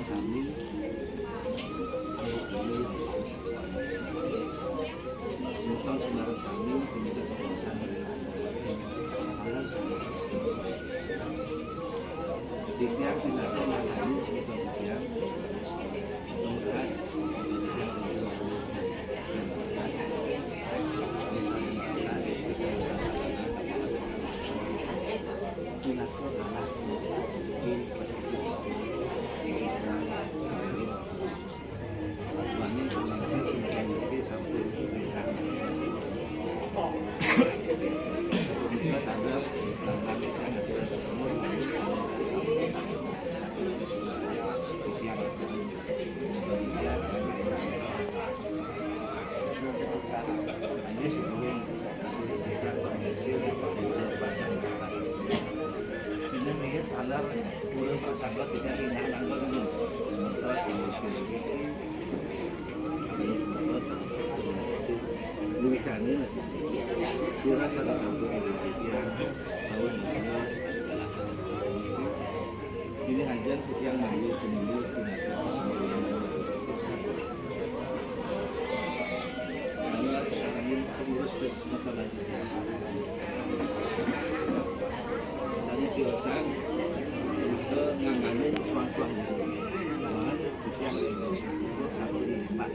kami Sultan saudara kami peminta keputusan dari Allah Diktiar tidak ada kami sekitar Diktiar membahas kira salah satu yang tahun ini aja yang menjadi pemilu penata karena ingin pengurus masalah misalnya kiosan itu nganganin suang-suang bahan yang satu lima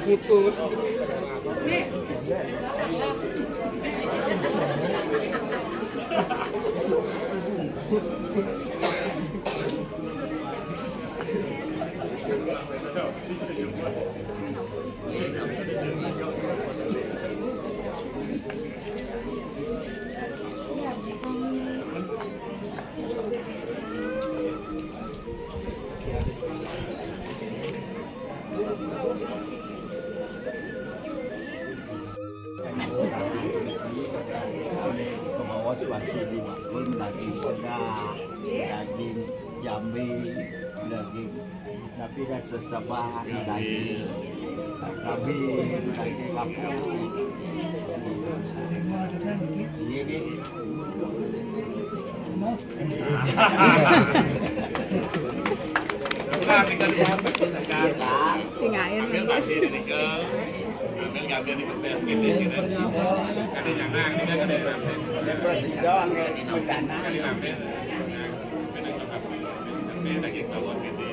putus. Masih di makbul daging sedap, daging jambi, daging tapi dan sesebah, daging kambing, daging kampung. Ini Cingain Ambil di kepes gitu ada yang nang ini ada yang ramai doang ya bencana. ada ramai ada coklat tapi daging tawon gitu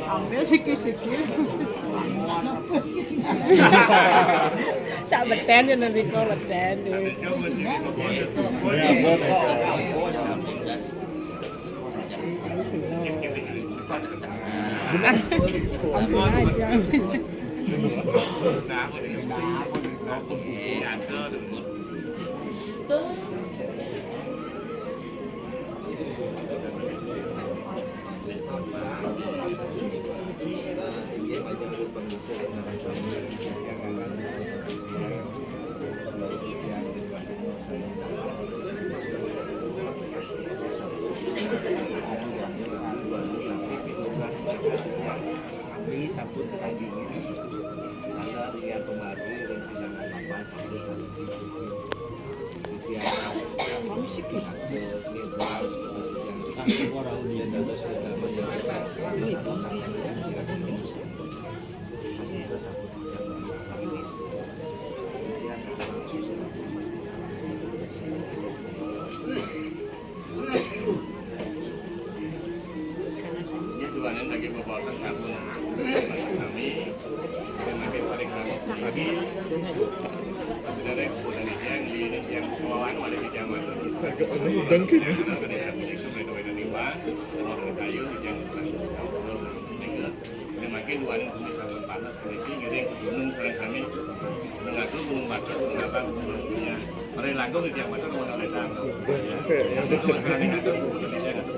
ambil sikit-sikit. Sak beten ya nanti kau beten deh. Ampun aja. Sabtu pagi ada lihat kemari dan tidak apa-apa udang kayaknya. Makin dua ini bisa panas, jadi gunung sering-sering mengaku gunung batu, gunung apa, gunungnya. Mereka langsung di tiap macam orang lain tahu. Ya, itu masalah ini itu Indonesia itu.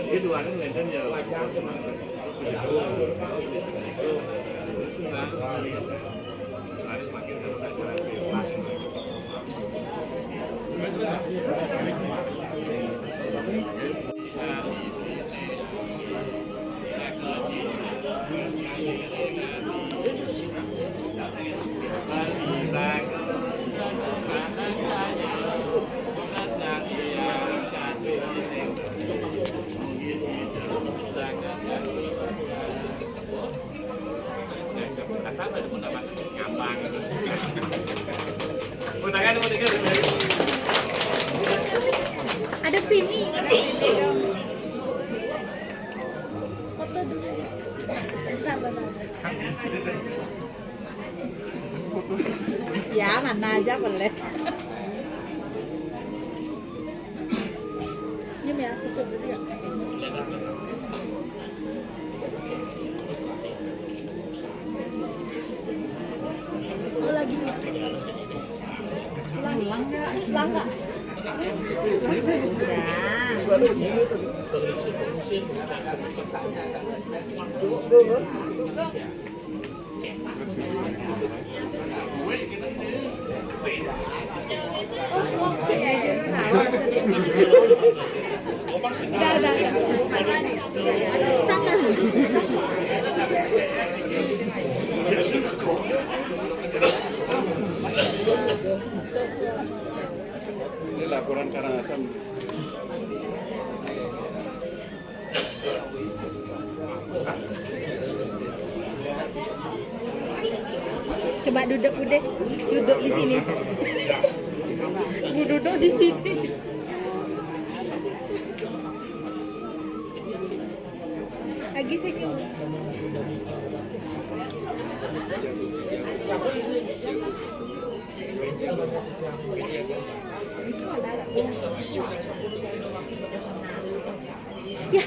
Itu ada yang lain ya. Semakin seru acara kelas. Ada sini. Foto dulu. Bentar. Ya, mana aja boleh. Diam ya, foto dulu ya. Oh lagi nih. Pulang nggak? Udah. Sana. Ini laporan Karangasem. Coba duduk udah. Duduk di sini. Duduk di sini. Lagi senyum. Ya,